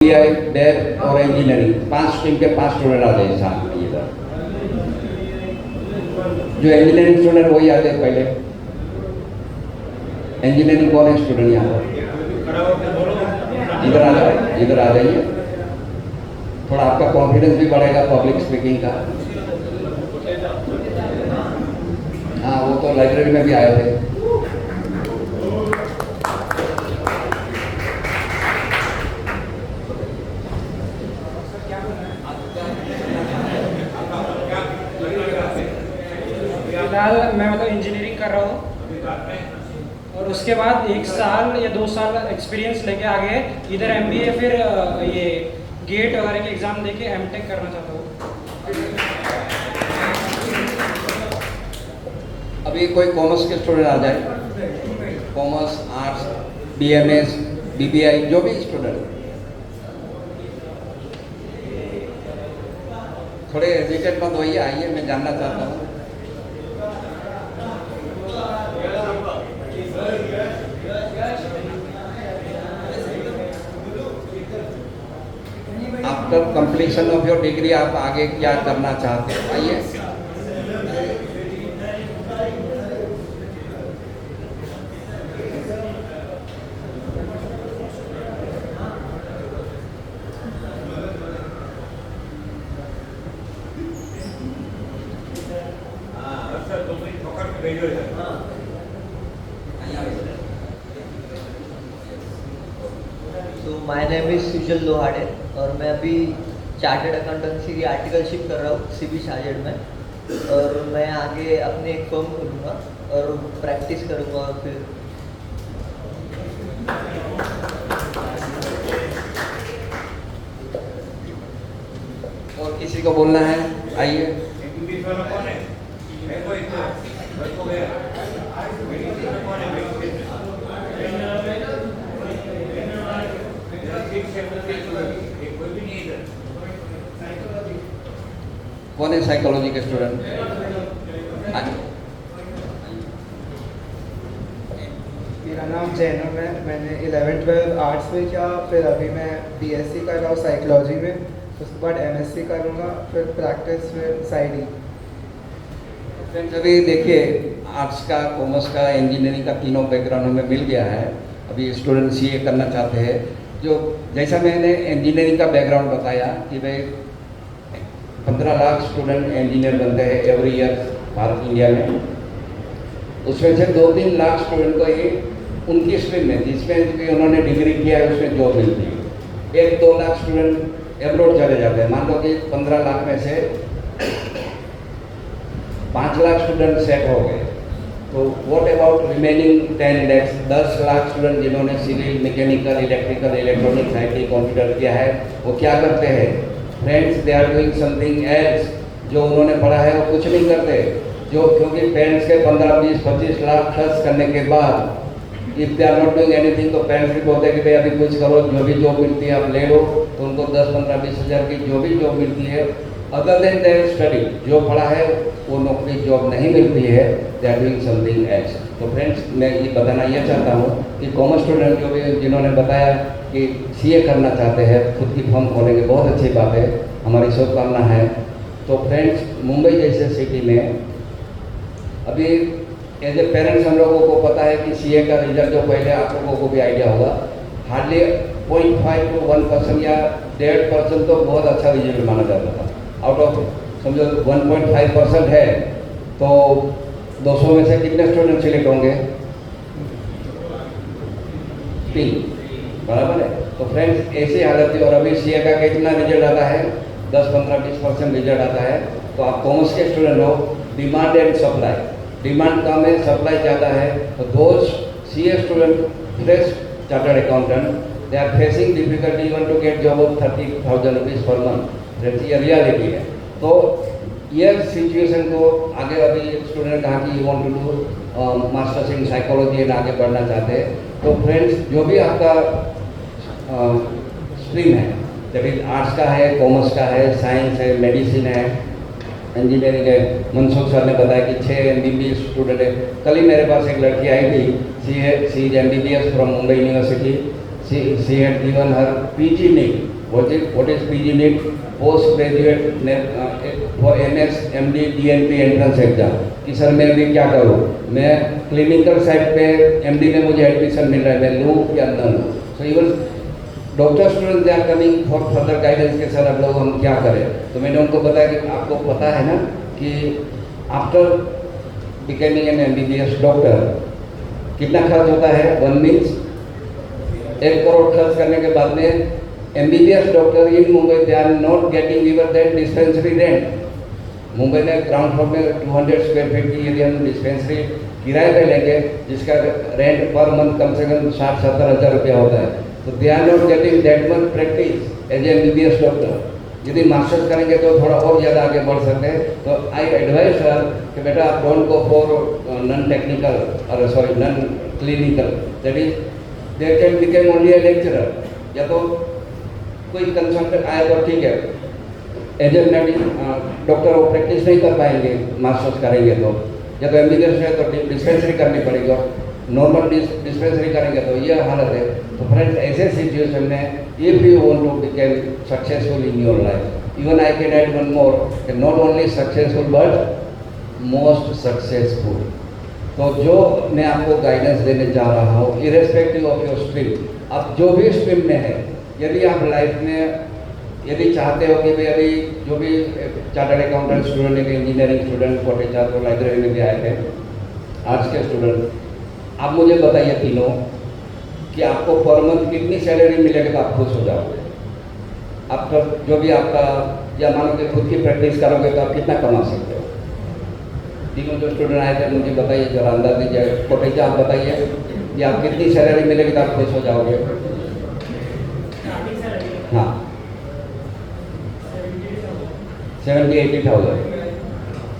Dave और engineering 5 team के 5 student आ जाए साथ में इधर। जो इंजीनियरिंग स्टूडेंट वही आ जाए पहले। इंजीनियरिंग कौन है स्टूडेंट यहाँ पर? इधर आ जाए, इधर आ जाइए। थोड़ा आपका कॉन्फिडेंस भी बढ़ेगा पब्लिक स्पीकिंग का। हाँ, वो तो लाइब्रेरी में भी आए थे। फिलहाल मैं मतलब इंजीनियरिंग कर रहा हूँ और उसके बाद 1 साल या 2 साल एक्सपीरियंस लेके आगे इधर एमबीए फिर ये गेट वगैरह के एग्ज़ाम देके एमटेक करना चाहता हूँ। अभी कोई कॉमर्स के स्टूडेंट आ जाए, कॉमर्स, आर्ट्स, बीएमएस, बीबीआई, जो भी स्टूडेंट। थोड़े हेजिटेट मत होइए, आइए, मैं जानना चाहता हूँ। After completion of your degree आप आगे क्या करना चाहते हैं? आइए। तो माय नेम इज सुजल लोहाड़े और मैं अभी चार्टर्ड अकाउंटेंसी की आर्टिकलशिप कर रहा हूँ सीबी शाहजेड में। और मैं आगे अपने एक फर्म खोलूँगा और प्रैक्टिस करूँगा। और फिर और किसी को बोलना है? आइए। कौन है साइकोलॉजी के स्टूडेंट? मेरा नाम जैनब है। मैंने 11-12 आर्ट्स में किया, फिर अभी मैं बीएससी कर रहा हूँ साइकोलॉजी में। उसके बाद एमएससी करूँगा, फिर प्रैक्टिस, फिर साइड। फ्रेंड्स, अभी देखिए, आर्ट्स का, कॉमर्स का, इंजीनियरिंग का तीनों बैकग्राउंड हमें मिल गया है। अभी स्टूडेंट सीए करना चाहते हैं। जो जैसा मैंने इंजीनियरिंग का बैकग्राउंड बताया कि भाई 15 लाख स्टूडेंट इंजीनियर बनते हैं एवरी ईयर भारत इंडिया में। उसमें से 2-3 लाख स्टूडेंट को ही उनकी स्ट्रीम में, जिसमें भी उन्होंने डिग्री किया है, उसमें जॉब मिलती है। 1-2 लाख स्टूडेंट एब्रॉड चले जाते हैं। मान लो कि 15 लाख में से 5 लाख स्टूडेंट सेट हो गए, तो what about remaining 10 lakh, 10 lakh student जिन्होंने civil, mechanical, electrical, electronics, IT, computer किया है, वो क्या करते हैं? Friends, they are doing something else. जो उन्होंने पढ़ा है वो कुछ नहीं करते। जो क्योंकि पेरेंट्स के 15, 20, 25 लाख खर्च करने के बाद if they are not doing anything, तो पेरेंट्स भी बोलते हैं कि भाई अभी कुछ करो, जो भी जॉब मिलती है आप ले लो। तो उनको 10, 15, 20 हज़ार की जो भी जॉब मिलती है, अदर देन देयर स्टडी, जो पढ़ा है वो नौकरी जॉब नहीं मिलती है, they are doing something else. तो फ्रेंड्स, मैं ये बताना ये चाहता हूँ कि कॉमर्स स्टूडेंट जो भी जिन्होंने बताया कि सीए करना चाहते हैं, खुद की फर्म खोलेंगे, बहुत अच्छी बात है, हमारी शुभकामना है। तो फ्रेंड्स, मुंबई जैसे सिटी में अभी एज ए पेरेंट्स हम लोगों को पता है कि सीए का रिजल्ट जो पहले आप लोगों को भी आइडिया होगा, हार्डली 0.5 to 1% या 1.5% तो बहुत अच्छा रिजल्ट माना जाता था। आउट ऑफ समझो 1.5% है तो 200 में से कितने स्टूडेंट सिलेक्ट होंगे? 3, बराबर है। तो फ्रेंड्स, ऐसी हालत थी। और अभी सीए का कितना रिजल्ट आता है? 10, 15, 20% रिजल्ट आता है। तो आप कॉमर्स के स्टूडेंट हो, डिमांड एंड सप्लाई, डिमांड कम है, सप्लाई ज़्यादा है। तो those CA student, fresh chartered accountant, they are facing difficulty even to get job of 30,000 rupees per month. ये रियलिटी है। तो ये सिचुएशन को आगे, अभी स्टूडेंट कहा कि you want to do masters in psychology and आगे बढ़ना चाहते हैं, तो फ्रेंड्स, जो भी आपका स्ट्रीम है, जब आर्ट्स का है, कॉमर्स का है, साइंस है, मेडिसिन है, इंजीनियरिंग है। मनसुख सर ने बताया कि 6 MBBS स्टूडेंट है। कल ही मेरे पास एक लड़की आई थी, she is MBBS from Mumbai university. She had given her PG NEET what is PG NEET, post graduate for MS MD DNP entrance exam कि सर मैं अभी क्या करूँ, मैं क्लिनिकल साइड पे MD में मुझे एडमिशन मिल रहा है, मैं लूँ या न लूँ। So even doctor student they are coming for further guidance के सर अब लोग हम क्या करें। तो मैंने उनको बताया कि आपको पता है ना कि after becoming an MBBS doctor कितना खर्च होता है। 1 मीन्स 1 करोड़ खर्च करने के बाद में MBBS doctor in Mumbai they are not getting even that dispensary rent. Mumbai में ग्राउंड फ्लोर में 200 स्क्वायर फीट की यदि हम डिस्पेंसरी किराए पे लेंगे जिसका रेंट पर मंथ कम से कम 60-70 हज़ार रुपया होता है, तो they are not getting that much practice as MBBS doctor. यदि मास्टर्स करेंगे तो थोड़ा और ज़्यादा आगे बढ़ सकते हैं। तो आई एडवाइस सर कि बेटा आप don't go for non technical और sorry non clinical, that is there can become only a lecturer, या तो कोई कंसल्टेंट आया तो ठीक है, एज ए डॉक्टर वो प्रैक्टिस नहीं कर पाएंगे मास्टर्स करेंगे तो, या तो MBBS है तो डिस्पेंसरी करनी पड़ेगी, और नॉर्मल डिस्पेंसरी करेंगे तो ये हालत है। तो फ्रेंड्स ऐसे सिचुएशन में if you want to become successful in your life, even I can add one more, not only successful but most successful. तो जो मैं आपको गाइडेंस देने जा रहा हूँ इरेस्पेक्टिव ऑफ योर स्ट्रीम, आप जो भी स्ट्रीम में है, यदि आप लाइफ में यदि चाहते हो कि भाई अभी जो भी चार्टर्ड अकाउंटेंट स्टूडेंट है, इंजीनियरिंग स्टूडेंट, कोटे छात्र लाइब्रेरी में भी आए थे, आर्ट्स के स्टूडेंट, आप मुझे बताइए तीनों कि आपको पर मंथ कितनी सैलरी मिलेगी तो आप खुश हो जाओगे। आप जो भी आपका, या मानो कि खुद की प्रैक्टिस करोगे तो आप कितना कमा सकते हो। तीनों जो स्टूडेंट आए थे मुझे बताइए, जरा अंदाज दीजिए। कोटे आप बताइए कि आप कितनी सैलरी मिलेगी तो आप खुश हो जाओगे। हाँ 70-80,000,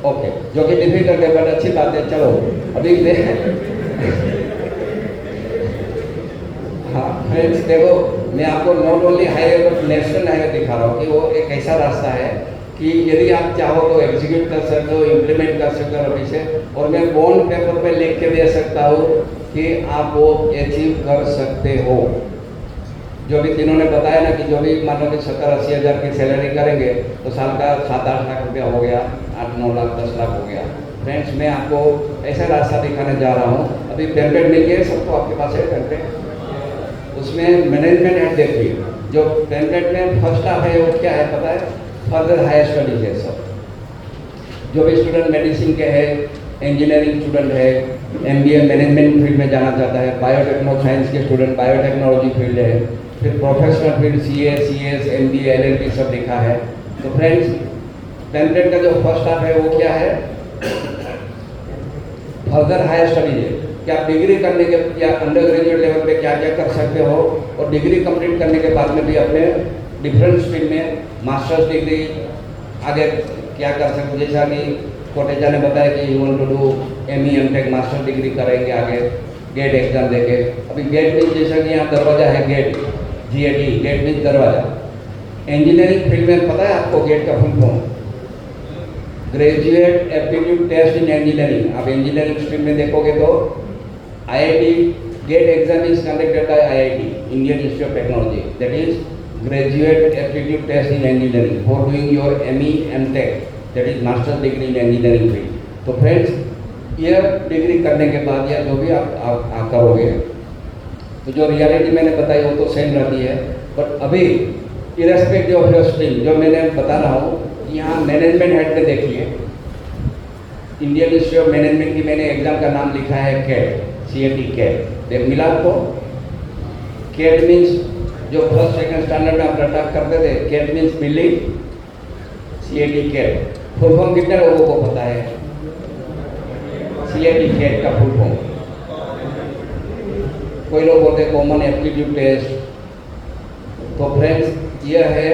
ओके, जो कि डिफिकल्ट है बट अच्छी बात है। चलो अभी हाँ फ्रेंड्स देखो, मैं आपको not only highway but national highway दिखा रहा हूँ कि वो एक ऐसा रास्ता है कि यदि आप चाहो तो एग्जीक्यूट कर सकते हो, इम्प्लीमेंट कर सकते हो अभी से, और मैं बॉन्ड पेपर पे लिख के दे सकता हूँ कि आप वो अचीव कर सकते हो। जो भी तीनों ने बताया ना कि जो भी मान लो कि 70-80 हज़ार की सैलरी करेंगे तो साल का 7-8 लाख रुपया हो गया, 8-9 लाख 10 लाख हो गया। फ्रेंड्स मैं आपको ऐसा रास्ता दिखाने जा रहा हूँ। अभी पेम्पलेट मिल गया सबको, आपके पास है पेम्पलेट, उसमें मैनेजमेंट हेड देखिए। जो पेम्पलेट में फर्स्ट हाफ है वो क्या है पता है, फर्दर हायर स्टडीज है। सब जो भी स्टूडेंट मेडिसिन के है, इंजीनियरिंग स्टूडेंट है, MBA मैनेजमेंट फील्ड में जाना चाहता है, बायोटेक्नोलॉजी साइंस के स्टूडेंट बायोटेक्नोलॉजी फील्ड है, फिर professional field CA, CS, MBA, LLB सब लिखा है। तो फ्रेंड्स टेम्पलेट का जो फर्स्ट हाफ है वो क्या है, फर्दर हायर स्टडीज है कि आप डिग्री करने के या अंडर ग्रेजुएट लेवल पे क्या क्या कर सकते हो, और डिग्री कंप्लीट करने के बाद में भी अपने डिफरेंट स्ट्रीम में मास्टर्स डिग्री आगे क्या कर सकते हो। जैसा कि कोटेचा ने बताया कि you want to do ME MTech master degree करेंगे आगे गेट एग्जाम देके। अभी गेट मीन्स जैसा कि यहाँ दरवाजा है गेट, GAT, गेट मीन्स दरवाजा। इंजीनियरिंग फील्ड में पता है आपको गेट का full form, graduate aptitude test in engineering. आप इंजीनियरिंग स्ट्रीम में देखोगे तो IIT GATE exam is conducted by IIT, Indian Institute of Technology, that is graduate aptitude test in engineering for doing your ME MTech, that is master degree in engineering field. तो friends ये degree करने के बाद या जो भी आप करोगे तो जो रियलिटी मैंने बताई वो तो सेम रहती है। बट अभी इरेस्पेक्टिव ऑफ योर स्ट्रीम जो मैंने बता रहा हूँ, यहाँ मैनेजमेंट हेड में देखिए, इंडियन इंस्टीट्यूट ऑफ मैनेजमेंट की मैंने एग्जाम का नाम लिखा है CAT कैट। देख मिला आपको, कैट मीन्स जो फर्स्ट सेकंड स्टैंडर्ड में आप रटा करते थे, cat means building, CAT cat. Full form कितने लोगों को पता है CAT कैट का फुल फॉर्म? कोई लोग बोलते हैं कॉमन एप्टीट्यूड टेस्ट। तो फ्रेंड्स ये है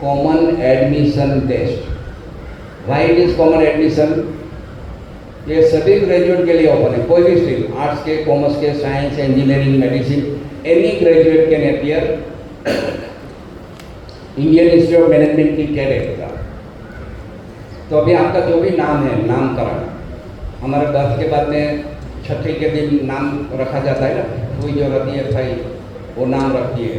common admission test. Why it is common admission? ये सभी ग्रेजुएट के लिए ओपन है, कोई भी स्ट्रीम, आर्ट्स के, कॉमर्स के, science, engineering, medicine, any graduate can appear Indian Institute of management की कैट एग्जाम। तो अभी आपका जो भी नाम है, नामकरण, हमारे बर्थ के बाद में छठी के दिन नाम रखा जाता है ना, कोई जो रहती है भाई वो नाम रखती है।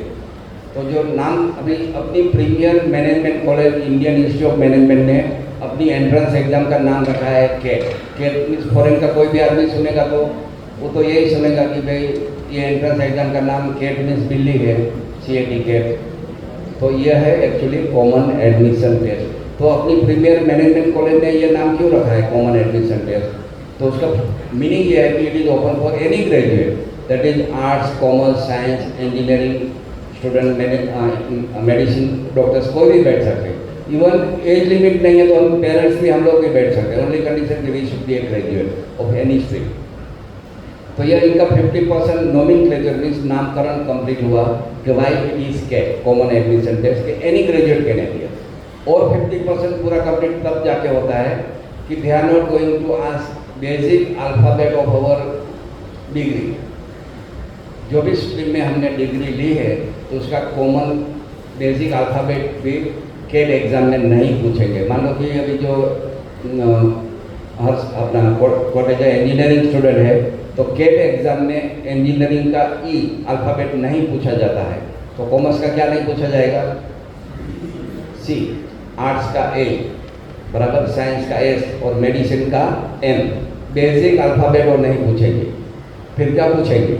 तो जो नाम अभी अपनी premier management college Indian Institute of Management ने अपनी एंट्रेंस एग्जाम का नाम रखा है कैट। कैट मीन्स फॉरेन का कोई भी आदमी सुनेगा तो वो तो यही सुनेगा कि भाई ये एंट्रेंस एग्जाम का नाम कैट मीन्स बिल्ली है, CAT कैट। तो यह है एक्चुअली कॉमन एडमिशन टेस्ट। तो अपनी प्रीमियर मैनेजमेंट कॉलेज ने ये नाम क्यों रखा है कॉमन एडमिशन टेस्ट? तो उसका मीनिंग ये है कि it is open for any graduate, that is arts, commerce, science, engineering student, medicine, doctors, कोई भी बैठ सकते हैं। इवन एज लिमिट नहीं है तो हम पेरेंट्स भी हम लोग भी बैठ सकते हैं। ओनली कंडीशन कि we should be a graduate of any stream. तो यह इनका 50% नोमेनक्लेचर मीन्स नामकरण कंप्लीट हुआ कि why it is CAT common admission test के एनी ग्रेजुएट कैन अपियर। और 50% पूरा कंप्लीट तब जाके होता है कि they are not going to ask basic alphabet of our degree. जो भी स्ट्रीम में हमने डिग्री ली है तो उसका कॉमन बेसिक अल्फ़ाबेट भी कैट एग्ज़ाम में नहीं पूछेंगे। मान लो कि अभी जो हर अपना कॉलेज इंजीनियरिंग स्टूडेंट है तो कैट एग्ज़ाम में इंजीनियरिंग का ई अल्फ़ाबेट नहीं पूछा जाता है। तो कॉमर्स का क्या नहीं पूछा जाएगा? C, आर्ट्स का A बराबर, साइंस का S और मेडिसिन का M। बेसिक अल्फ़ाबेट और नहीं पूछेंगे। फिर क्या पूछेंगे?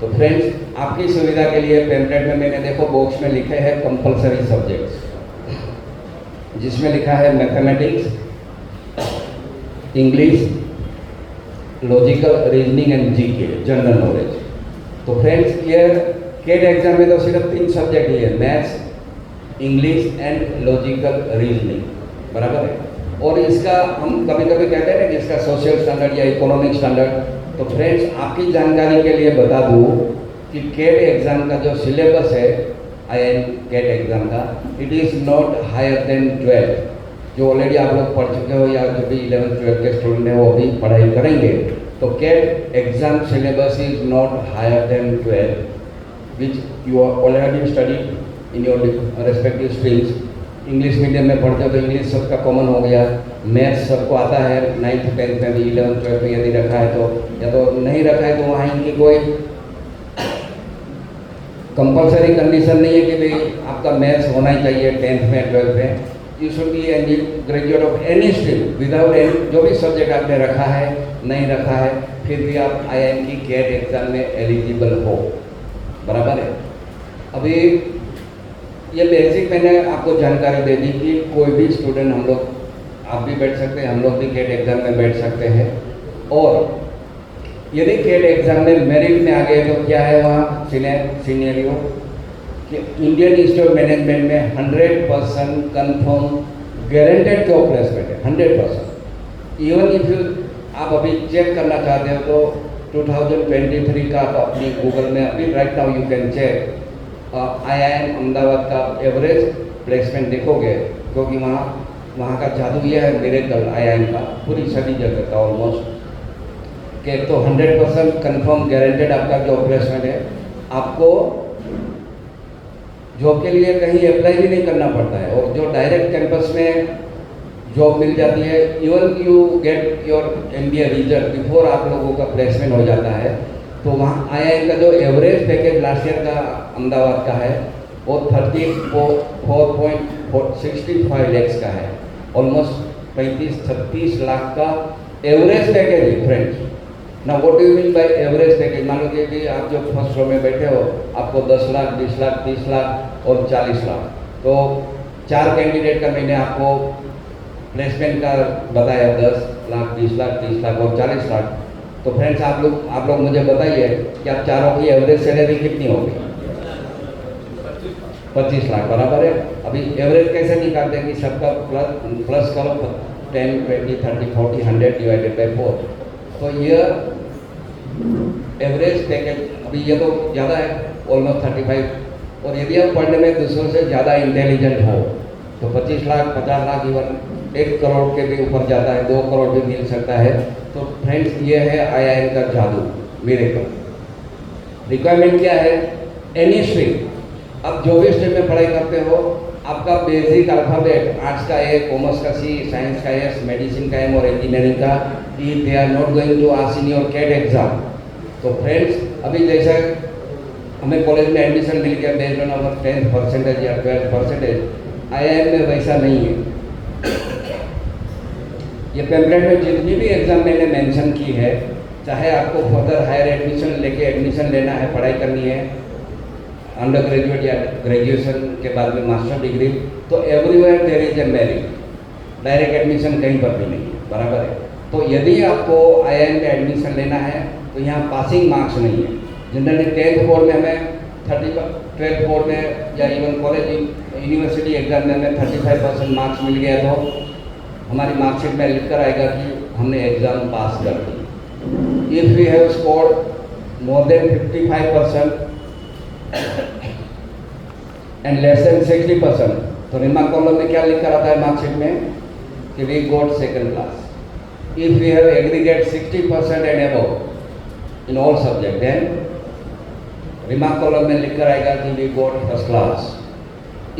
तो फ्रेंड्स, आपकी सुविधा के लिए पैम्पलेट में मैंने देखो बॉक्स में लिखे हैं कंपलसरी सब्जेक्ट्स, जिसमें लिखा है mathematics, English, logical, reasoning and GK, general knowledge. तो फ्रेंड्स, ये कैट एग्जाम में तो सिर्फ 3 सब्जेक्ट ही है, maths, English and logical reasoning, बराबर है। और इसका हम कभी कभी कहते हैं ना कि इसका सोशल स्टैंडर्ड या इकोनॉमिक स्टैंडर्ड। तो फ्रेंड्स, आपकी जानकारी के लिए बता दूँ कि कैट एग्ज़ाम का जो सिलेबस है IIM कैट एग्ज़ाम का, it is not higher than 12। जो ऑलरेडी आप लोग पढ़ चुके हो या जो भी 11th-12th के स्टूडेंट हैं वो भी पढ़ाई करेंगे। तो CAT exam syllabus is not higher than 12 which you are already study in your respective streams. English medium में पढ़ते हो तो इंग्लिश सबका कॉमन हो गया, मैथ्स सबको आता है 9th 10th में भी, 11th 12th में यदि रखा है तो, या तो नहीं रखा है तो वहाँ इनकी कोई कंपलसरी कंडीशन नहीं है कि भाई आपका मैथ्स होना ही चाहिए 10th में 12th में। You should be any graduate of any stream without any, जो भी सब्जेक्ट आपने रखा है नहीं रखा है फिर भी आप IIM की कैट एग्ज़ाम में एलिजिबल हो, बराबर है। अभी ये बेसिक मैंने आपको जानकारी दे दी कि कोई भी स्टूडेंट, हम लोग, आप भी बैठ सकते हैं, हम लोग भी कैट एग्ज़ाम में बैठ सकते हैं। और यदि कैट एग्ज़ाम में मेरिट में आ गए तो क्या है वहाँ सिनेरियो कि इंडियन इंस्टीट्यूट मैनेजमेंट में 100% कन्फर्म गारंटेड जॉब प्लेसमेंट है, 100%। इवन इफ यू, आप अभी चेक करना चाहते हो तो 2023 का आप अपनी गूगल में अभी right now you can check IIM Ahmedabad का एवरेज प्लेसमेंट देखोगे, क्योंकि वहाँ का जादू यह है मिरेकल IIM का, पूरी सभी जगह का ऑलमोस्ट, कि तो 100% कन्फर्म गारंटेड आपका जॉब प्लेसमेंट है। आपको जॉब के लिए कहीं अप्लाई भी नहीं करना पड़ता है और जो डायरेक्ट कैंपस में जॉब मिल जाती है। Even you get your MBA result before आप लोगों का प्लेसमेंट हो जाता है। तो वहाँ IIM का जो एवरेज पैकेज लास्ट ईयर का अहमदाबाद का है वो 34.65 लैक्स का है, ऑलमोस्ट 35-36 लाख का एवरेज पैकेज है फ्रेंड्स। ना what do you mean by average package? मान लो कि आप जो फर्स्ट रो में बैठे हो, आपको 10 लाख, 20 लाख, 30 लाख और 40 लाख, तो 4 कैंडिडेट का मैंने आपको प्लेसमेंट का बताया, 10 लाख, 20 लाख, 30 लाख और 40 लाख। तो फ्रेंड्स, आप लोग मुझे बताइए कि आप चारों की एवरेज सैलरी कितनी होगी? 25 लाख, बराबर है। अभी एवरेज कैसे निकालते हैं कि सबका प्लस करो, 10, 20, 30, 40, 100 डिवाइडेड बाई 4। तो ये एवरेज पैकेज अभी ये तो ज़्यादा है, ऑलमोस्ट 35। और यदि हम पढ़ने में दूसरों से ज़्यादा इंटेलिजेंट हो तो 25 लाख, 50 लाख, इवन 1 करोड़ के भी ऊपर जाता है, 2 करोड़ भी मिल सकता है। तो फ्रेंड्स, ये है IIM का जादू, मिरेकल। रिक्वायरमेंट क्या है? एनी स्ट्रीम, अब जो भी स्ट्रीम में पढ़ाई करते हो, आपका बेसिक अल्फ़ाबेट, आर्ट्स का A, कॉमर्स का C, साइंस का S, मेडिसिन का M और इंजीनियरिंग का E, they are not going to ask in your CAT exam. तो फ्रेंड्स, अभी जैसा हमें कॉलेज में एडमिशन मिल गया based on our 10th percentage या 12th परसेंटेज, IIM में वैसा नहीं है। ये पैम्पलेट में जितनी भी एग्ज़ाम मैंने मेंशन की है, चाहे आपको फर्दर हायर एडमिशन लेना है, पढ़ाई करनी है अंडर ग्रेजुएट या ग्रेजुएशन के बाद में मास्टर डिग्री, तो everywhere there is a merit, direct admission कहीं पर भी नहीं है, बराबर है। तो यदि आपको IIM में एडमिशन लेना है तो यहाँ पासिंग मार्क्स नहीं है। जनरली 10th बोर्ड में हमें 12th बोर्ड में या इवन कॉलेज यूनिवर्सिटी एग्जाम में हमें 35% मार्क्स मिल गया तो हमारी मार्कशीट में लिख कर आएगा कि हमने एग्ज़ाम पास कर दी। If we have scored more than 55% and less than 60%, तो रिमार्क कॉलम में क्या लिख कर आता है मार्कशीट में कि we got second class. If we have aggregate 60% and above in all subject, then remark column में लिख कर आएगा कि we got first class.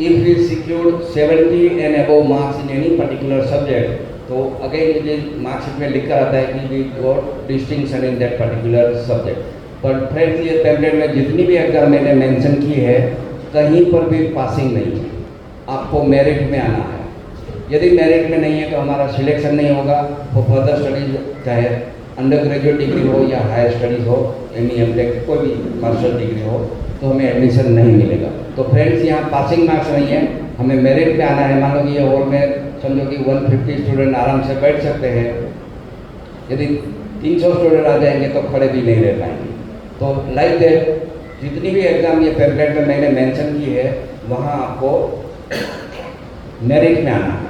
If we secured 70 and above marks in any particular subject, तो again मुझे marksheet में लिख कर आता है कि we got distinction in that particular subject. पर फ्रेंड्स, ये पैम्पलेट में जितनी भी एग्जाम मैंने मेंशन की है, कहीं पर भी पासिंग नहीं है, आपको मेरिट में आना है। यदि मेरिट में नहीं है तो हमारा सिलेक्शन नहीं होगा, वो फर्दर स्टडीज चाहे अंडर ग्रेजुएट डिग्री हो या हायर स्टडीज़ हो, ME MTech कोई भी मास्टर डिग्री हो, तो हमें एडमिशन नहीं मिलेगा। तो फ्रेंड्स, यहाँ पासिंग मार्क्स नहीं है, हमें मेरिट पे आना है। मान लो कि ये हॉल में समझो कि 150 स्टूडेंट आराम से बैठ सकते हैं, यदि 300 स्टूडेंट आ जाएंगे तो खड़े भी नहीं रह पाएंगे। तो लाइक दैट जितनी भी एग्ज़ाम ये पैम्पलेट में मैंने मेंशन की है, वहाँ आपको मेरिट में आना है।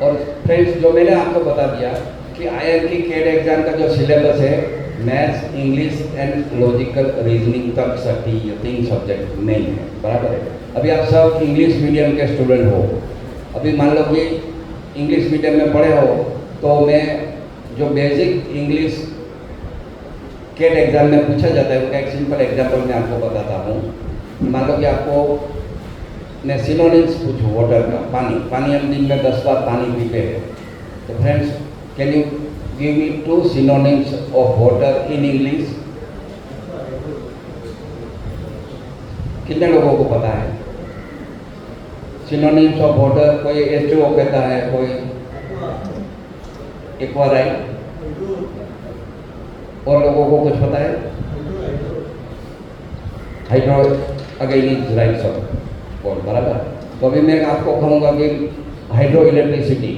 और फ्रेंड्स, जो मैंने आपको बता दिया कि IIM की CAT एग्ज़ाम का जो सिलेबस है, maths, English and logical reasoning तक सकती, ये 3 सब्जेक्ट नहीं है, बराबर है। अभी आप सब इंग्लिश मीडियम के स्टूडेंट हो, अभी मान लो कि इंग्लिश मीडियम में पढ़े हो, तो मैं जो बेसिक इंग्लिश CAT एग्ज़ाम में पूछा जाता है, उसका एक सिंपल एग्जाम्पल मैं आपको बताता हूँ। मान लो कि आपको मैं सिनोनिम्स पूछूँ वाटर का, पानी हम दिन में 10 बार पानी पीते हैं, तो friends can you give me 2 synonyms of water in English? कितने लोगों को पता है synonyms ऑफ वाटर? कोई H2O कहता है, कोई एक्वाराइट, और लोगों को कुछ पता है? हाइड्रो अगेन इज राइट सब बोल, बराबर। तो अभी मैं आपको कहूँगा कि हाइड्रो इलेक्ट्रिसिटी,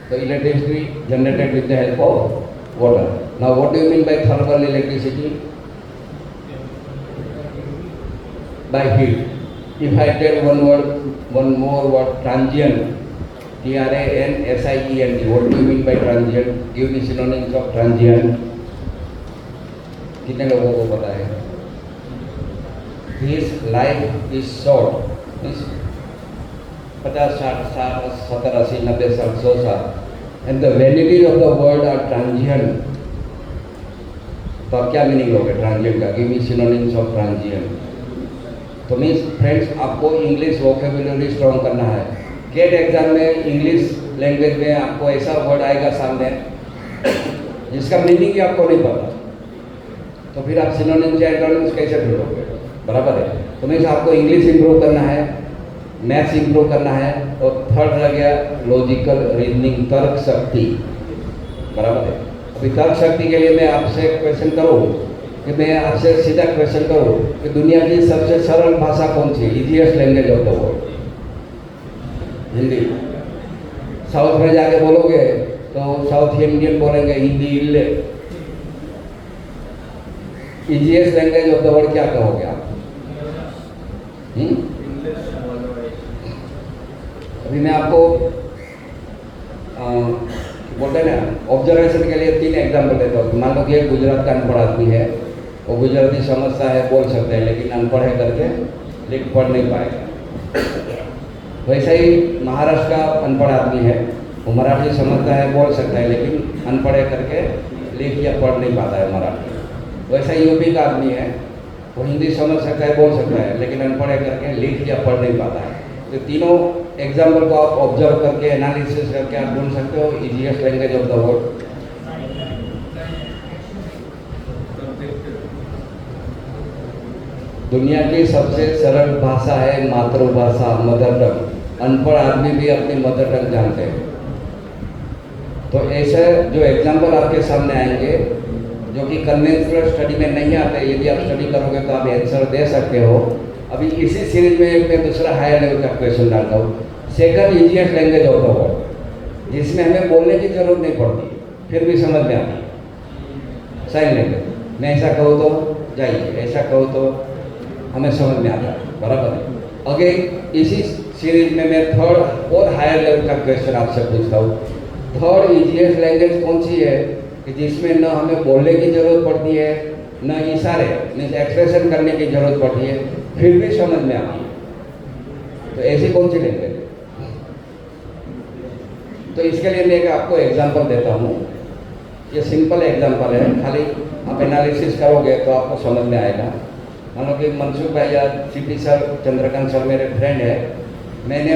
तो electricity generated with the help of water. Now what do you mean by thermal electricity? By heat. If I tell one more word, transient, TRANSIENT, what do you mean by transient? Give me synonyms of transient. कितने लोगों को पता है? His life is short, means 50, 60, 70, 80, 90 साल, 100 साल, and the vanities of the world are transient. तो आप क्या मीनिंग लोगे ट्रांजिएंट का? Give me synonyms of transient. तो मीन्स फ्रेंड्स, आपको इंग्लिश वोकेबुलरी स्ट्रॉन्ग करना है। CAT एग्जाम में इंग्लिश लैंग्वेज में आपको ऐसा वर्ड आएगा सामने जिसका मीनिंग ही आपको नहीं पता, तो फिर आप सिनोनिम्स या एंटोनिम्स कैसे ढूंढोगे, बराबर है। तो मीन्स आपको इंग्लिश इंप्रूव करना है, मैथ्स इंप्रूव करना है, और थर्ड रह गया लॉजिकल रीजनिंग, तर्क शक्ति, बराबर है। अभी तर्क शक्ति के लिए मैं आपसे क्वेश्चन करूँ कि मैं आपसे सीधा क्वेश्चन करूँ कि दुनिया की सबसे सरल भाषा कौन सी, easiest language of the world? Hindi. South में जाके बोलोगे तो साउथ इंडियन बोलेंगे हिंदी इल्ले। Easiest language of the world क्या कहोगे आप? अभी मैं आपको बोलते हैं ना, ऑब्जर्वेशन के लिए 3 एग्जाम्पल देता हूँ। मान लो कि एक गुजरात का अनपढ़ आदमी है, वो गुजराती समझता है, बोल सकता है, लेकिन अनपढ़ है करके लिख पढ़ नहीं पाएगा। वैसे ही महाराष्ट्र का अनपढ़ आदमी है, वो मराठी समझता है, बोल सकता है, लेकिन अनपढ़ है करके लिख या पढ़ नहीं पाता है मराठी। वैसा यूपी का आदमी है, वो हिंदी समझ सकता है, बोल सकता है, लेकिन अनपढ़ है करके लिख या पढ़ नहीं पाता है। तो तीनों एग्जाम्पल को आप ऑब्जर्व करके एनालिसिस करके आप ढूंढ सकते हो easiest language of the world. दुनिया की सबसे सरल भाषा है मातृभाषा, मदर टंग। अनपढ़ आदमी भी अपनी मदर टंग जानते हैं। तो ऐसे जो एग्जाम्पल आपके सामने आएंगे जो कि कन्वेंशनल स्टडी में नहीं आते, यदि आप स्टडी करोगे तो आप आंसर दे सकते हो। अभी इसी सीरीज में मैं दूसरा हायर लेवल का क्वेश्चन डालता हूँ। Second easiest language of the world, जिसमें हमें बोलने की जरूरत नहीं पड़ती, फिर भी समझ में आती है, साइन लैंग्वेज। मैं ऐसा कहूँ तो जाइए, ऐसा कहूँ तो हमें समझ में आता है, बराबर है। अगर इसी सीरीज में मैं थर्ड और हायर लेवल का क्वेश्चन आपसे पूछता हूँ, थर्ड इजीएस्ट लैंग्वेज कौन सी है कि जिसमें न हमें बोलने की जरूरत पड़ती है, न इशारे मीन्स एक्सप्रेशन करने की जरूरत पड़ती है, फिर भी समझ में आती है? तो ऐसी कौन सी लैंग्वेज है? तो इसके लिए मैं एक आपको एग्जांपल देता हूँ। ये सिंपल एग्जांपल है, खाली आप एनालिसिस करोगे तो आपको समझ में आएगा। मानो कि मनसुख भाई या सीपी सर, चंद्रकांत सर मेरे फ्रेंड है। मैंने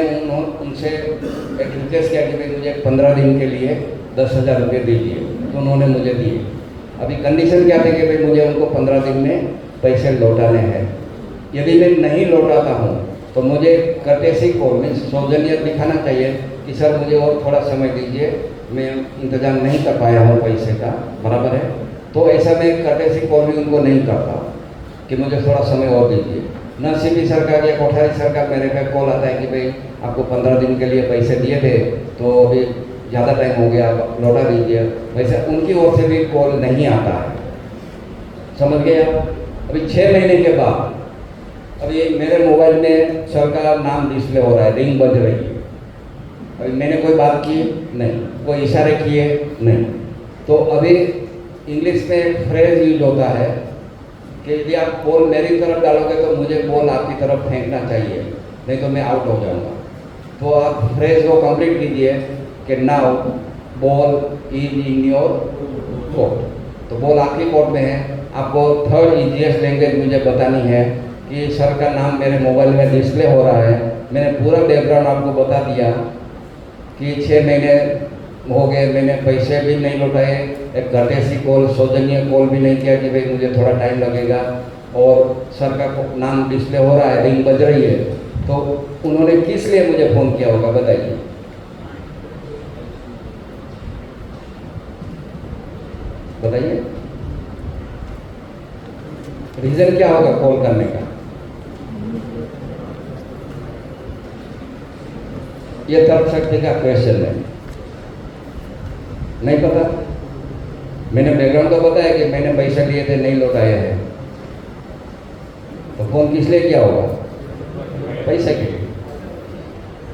उनसे एक रिक्वेस्ट किया कि भाई मुझे 15 दिन के लिए 10,000 रुपये दीजिए, तो उन्होंने मुझे दिए। अभी कंडीशन क्या थी कि भाई मुझे उनको 15 दिन में पैसे लौटाने हैं। यदि मैं नहीं लौटाता हूँ तो मुझे कर्टेसी को मीन्स सौजन्य दिखाना चाहिए कि सर मुझे और थोड़ा समय दीजिए, मैं इंतज़ाम नहीं कर पाया हूँ पैसे का, बराबर है। तो ऐसा मैं कर्टेसी कॉल भी उनको नहीं करता कि मुझे थोड़ा समय और दीजिए। न सीपी सरकार या कोठारी सरकार मेरे पे कॉल आता है कि भाई आपको 15 दिन के लिए पैसे दिए थे, तो अभी ज़्यादा टाइम हो गया, आप लौटा दीजिए। वैसे उनकी ओर से भी कॉल नहीं आता है, समझ गए आप। अभी 6 महीने के बाद अभी मेरे मोबाइल में सर का नाम डिस्प्ले हो रहा है, रिंग बज रही है। अभी मैंने कोई बात की नहीं, कोई इशारे किए नहीं। तो अभी इंग्लिश में फ्रेज यूज होता है कि यदि आप बॉल मेरी तरफ डालोगे तो मुझे बॉल आपकी तरफ फेंकना चाहिए, नहीं तो मैं आउट हो जाऊंगा। तो आप फ्रेज को कंप्लीट कीजिए कि now ball is in your court. तो बॉल आपकी कोर्ट में है। आपको थर्ड इजीएस्ट लैंग्वेज मुझे बतानी है कि सर का नाम मेरे मोबाइल में डिस्प्ले हो रहा है। मैंने पूरा बैकग्राउंड आपको बता दिया कि 6 महीने हो गए, मैंने पैसे भी नहीं लौटाए, एक कर्टेसी कॉल, सौजन्य कॉल भी नहीं किया कि भाई मुझे थोड़ा टाइम लगेगा, और सर का नाम डिस्प्ले हो रहा है, रिंग बज रही है। तो उन्होंने किस लिए मुझे फ़ोन किया होगा बताइए? बताइए रीज़न क्या होगा कॉल करने का? ये तर्कशक्ति का क्वेश्चन है, नहीं पता। मैंने बैकग्राउंड तो बताया कि मैंने पैसे लिए थे, नहीं लौटाए हैं। तो फोन किस लिए किया होगा? पैसे के लिए।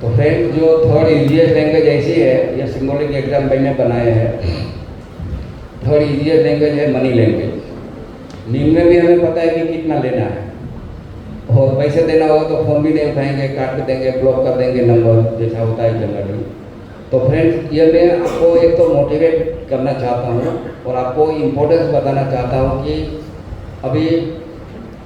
तो फ्रेंड, जो थर्ड इजीएस्ट लैंग्वेज ऐसी है, ये सिंबॉलिक एग्जाम मैंने बनाए हैं। थर्ड इजीएस्ट लैंग्वेज है मनी लैंग्वेज। नींद में भी हमें पता है कि कितना लेना है, और पैसे देना होगा तो फ़ोन भी नहीं उठाएंगे, काट देंगे, ब्लॉक कर देंगे नंबर, जैसा होता है जनरली। तो फ्रेंड्स, ये मैं आपको एक तो मोटिवेट करना चाहता हूँ और आपको इम्पोर्टेंस बताना चाहता हूँ कि अभी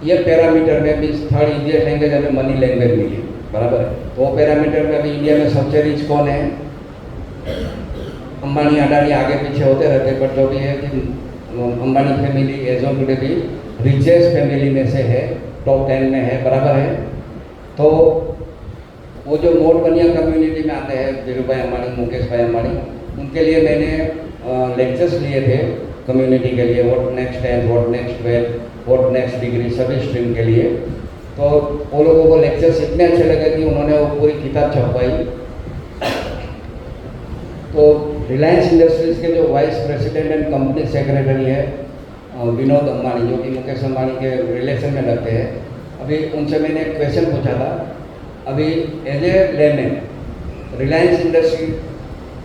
ये पैरामीटर में भी थर्ड इजीएस्ट लैंग्वेज हमें मनी लैंग्वेज मिली, बराबर है। तो वो पैरामीटर में अभी इंडिया में सबसे रिच कौन है? अंबानी अडानी आगे पीछे होते रहते, पर जो भी है कि Ambani family as on today भी रिचेस्ट फैमिली में से है, टॉप 10 में है, बराबर है। तो वो जो मोट बनिया कम्युनिटी में आते हैं, धीरू भाई अंबानी, मुकेश भाई अंबानी, उनके लिए मैंने लेक्चर्स लिए थे कम्युनिटी के लिए, what next 10, what next 12, what next degree, सभी स्ट्रीम के लिए। तो वो लोगों को लेक्चर्स इतने अच्छे लगे कि उन्होंने वो पूरी किताब छपवाई। तो रिलायंस इंडस्ट्रीज़ के जो vice president and company secretary है विनोद अंबानी, जो कि मुकेश अंबानी के रिलेशन में लगते हैं, अभी उनसे मैंने एक क्वेश्चन पूछा था। अभी as a layman, Reliance industry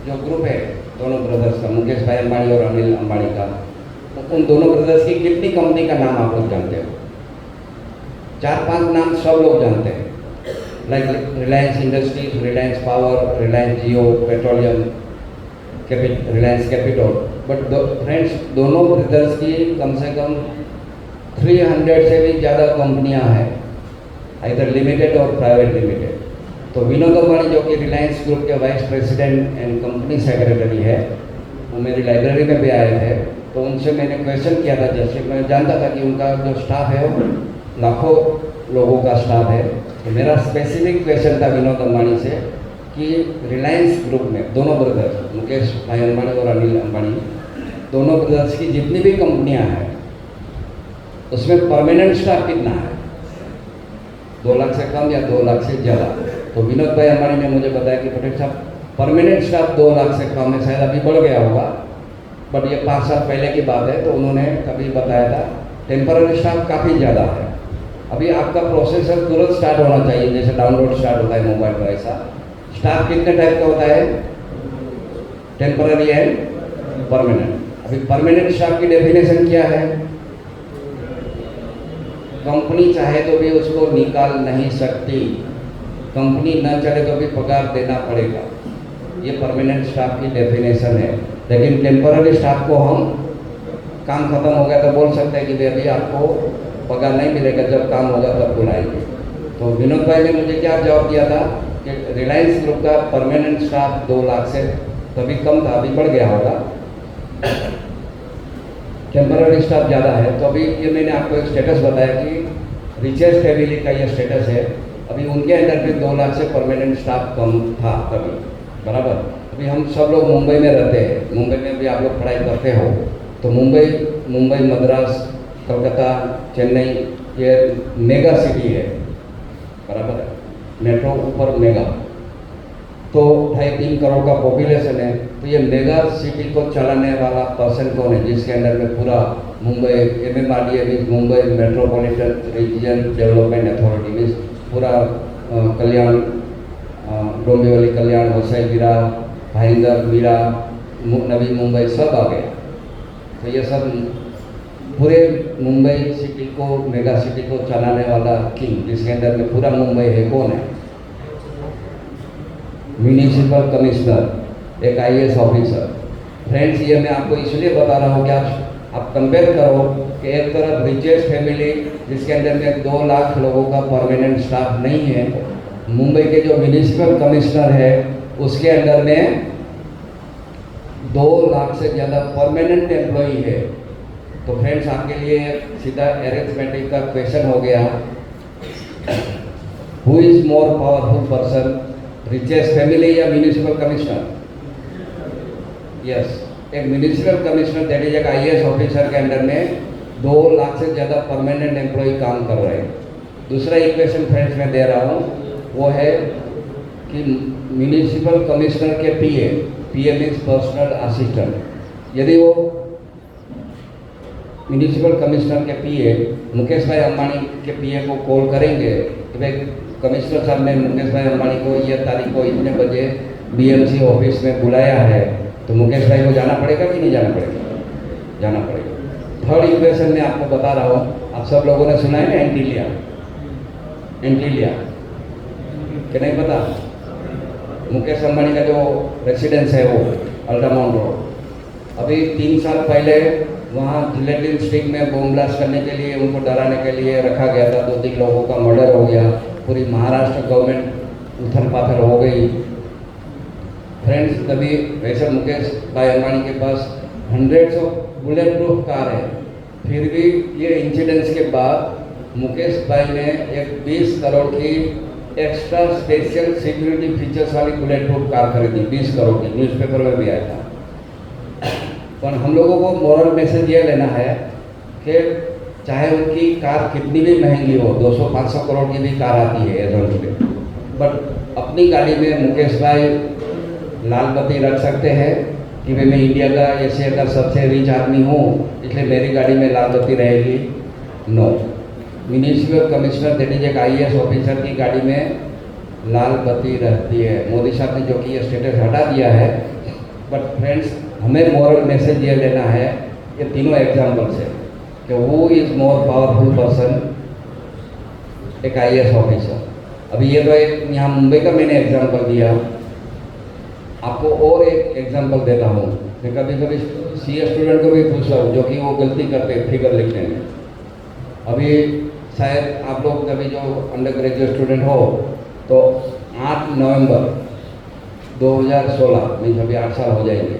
जो ग्रुप है दोनों ब्रदर्स का, मुकेश भाई अंबानी और अनिल अंबानी का, उन दोनों ब्रदर्स की कितनी कंपनी का नाम आप लोग जानते हो? 4-5 नाम सब लोग जानते हैं, like Reliance industries, Reliance power, Reliance Jio petroleum, Reliance capital. But friends, दोनों ब्रदर्स की कम से कम 300 से भी ज़्यादा कंपनियां हैं, इधर लिमिटेड और प्राइवेट लिमिटेड। तो विनोद अंबानी जो कि रिलायंस ग्रुप के vice president and company secretary है, वो मेरी लाइब्रेरी में भी आए थे। तो उनसे मैंने क्वेश्चन किया था, जैसे मैं जानता था कि उनका जो स्टाफ है वो लाखों लोगों का स्टाफ है। तो मेरा स्पेसिफिक क्वेश्चन था विनोद अंबानी से कि रिलायंस ग्रुप में दोनों ब्रदर्स, मुकेश भाई अंबानी और अनिल अंबानी, दोनों ब्रदर्स की जितनी भी कंपनियां हैं उसमें परमानेंट स्टाफ कितना है? 2 लाख से कम या 2 लाख से ज़्यादा? तो विनोद भाई अंबानी ने मुझे बताया कि पटेल साहब परमानेंट स्टाफ 2 लाख से कम है, शायद अभी बढ़ गया होगा, बट ये 5 साल पहले की बात है। तो उन्होंने कभी बताया था टेम्पररी स्टाफ काफ़ी ज़्यादा है। अभी आपका प्रोसेसर तुरंत स्टार्ट होना चाहिए, जैसे डाउनलोड स्टार्ट होता है मोबाइल पर, ऐसा स्टाफ कितने टाइप का होता है? Temporary and permanent. अभी परमानेंट स्टाफ की डेफिनेशन क्या है? कंपनी चाहे तो भी उसको निकाल नहीं सकती, कंपनी न चले तो भी पगार देना पड़ेगा, ये परमानेंट स्टाफ की डेफिनेशन है। लेकिन टेम्पररी स्टाफ को हम काम खत्म हो गया तो बोल सकते हैं कि भाई अभी आपको पगार नहीं मिलेगा, जब काम होगा तब बुलाएंगे। तो विनोद भाई ने मुझे क्या जवाब दिया था कि रिलायंस ग्रुप का परमानेंट स्टाफ 2 लाख से तभी कम था, अभी बढ़ गया होगा, टेम्पररी स्टाफ ज़्यादा है। तो अभी ये मैंने आपको एक स्टेटस बताया कि रिचेस्ट फैमिली का ये स्टेटस है। अभी उनके अंदर भी 2 लाख से परमानेंट स्टाफ कम था तभी, बराबर। अभी हम सब लोग मुंबई में रहते हैं, मुंबई में भी आप लोग पढ़ाई करते हो, तो मुंबई मद्रास कलकत्ता चेन्नई ये मेगा सिटी है, बराबर है, मेट्रो ऊपर मेगा, तो 2.5-3 करोड़ का पॉपुलेशन है। तो ये मेगा सिटी को चलाने वाला पर्सन कौन है, जिसके अंदर में पूरा Mumbai MMRDA means Mumbai metropolitan region development authority means पूरा कल्याण, डोंबिवली, कल्याण, वसई, विरार, भाईंदर, मीरा, नवी मुंबई सब आ गया। तो ये सब पूरे मुंबई सिटी को, मेगा सिटी को चलाने वाला किंग, जिसके अंदर में पूरा मुंबई है, कौन है? म्यूनिसिपल कमिश्नर, एक IAS ऑफिसर। फ्रेंड्स, ये मैं आपको इसलिए बता रहा हूँ कि आप कंपेयर करो कि एक तरफ रिचेस्ट फैमिली जिसके अंदर में 2 लाख लोगों का परमानेंट स्टाफ नहीं है, मुंबई के जो म्यूनिसिपल कमिश्नर है उसके अंदर में 2 लाख से ज़्यादा परमानेंट एम्प्लॉई है। तो फ्रेंड्स, आपके लिए सीधा अरेथमेटिक का क्वेश्चन हो गया, who is more powerful person, richest family या म्यूनिसिपल कमिश्नर? यस, एक म्यूनिसिपल कमिश्नर दैट इज एक IAS ऑफिसर के अंडर में 2 लाख से ज़्यादा परमानेंट एम्प्लॉय काम कर रहे हैं। दूसरा इक्वेशन फ्रेंड्स मैं दे रहा हूँ, वो है कि म्यूनिसिपल कमिश्नर के PA मीन्स पर्सनल असिस्टेंट, यदि वो म्यूनिसिपल कमिश्नर के PA मुकेश भाई अंबानी के PA को कॉल करेंगे कि भाई कमिश्नर साहब ने मुकेश भाई अंबानी को ये तारीख को इतने बजे BMC ऑफिस में बुलाया है, तो मुकेश भाई को जाना पड़ेगा कि नहीं जाना पड़ेगा? जाना पड़ेगा। थर्ड इक्वेशन में आपको बता रहा हूँ, आप सब लोगों ने सुना है ना एंटीलिया, कि नहीं पता? मुकेश अंबानी का जो रेसिडेंस है वो अल्ट्रामाउंट रोड, अभी 3 साल पहले वहाँ जिलेटिन स्टिक में बम ब्लास्ट करने के लिए, उनको डराने के लिए रखा गया था। 2-3 लोगों का मर्डर हो गया, पूरी महाराष्ट्र गवर्नमेंट उथल पाथल हो गई। फ्रेंड्स, तभी वैसे मुकेश भाई अंबानी के पास hundreds of bullet proof car है, फिर भी ये इंसिडेंट्स के बाद मुकेश भाई ने एक 20 करोड़ की एक्स्ट्रा स्पेशल सिक्योरिटी फीचर्स वाली बुलेट प्रूफ कार खरीदी, 20 करोड़ की, न्यूज़पेपर में भी आया था। पर हम लोगों को मोरल मैसेज ये लेना है कि चाहे उनकी कार कितनी भी महंगी हो, 200-500 करोड़ की भी कार आती है एजेंट पे, बट अपनी गाड़ी में मुकेश भाई लाल बत्ती रख सकते हैं कि भाई मैं इंडिया का, एशिया का सबसे रिच आदमी हूँ, इसलिए मेरी गाड़ी में लाल बत्ती रहेगी? No. Municipal commissioner that is एक IAS ऑफिसर की गाड़ी में लाल बत्ती रहती है। मोदी साहब ने जो कि ये स्टेटस हटा दिया है, बट फ्रेंड्स, हमें मोरल मैसेज ये लेना है ये तीनों एग्जाम्पल से कि who is more powerful person, एक IAS ऑफिसर। अभी ये तो एक यहाँ मुंबई का मैंने एग्जाम्पल दिया, आपको और एक एग्जाम्पल देता हूँ। मैं कभी कभी CA स्टूडेंट को भी पूछता हूँ जो कि वो गलती करते हैं फिगर लिखने में। अभी शायद आप लोग कभी जो अंडर ग्रेजुएट स्टूडेंट हो तो 8 नवंबर 2016 मीन्स अभी 8 साल हो जाएंगे।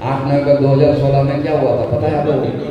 8 नवंबर 2016 में क्या हुआ था पता है आप लोग?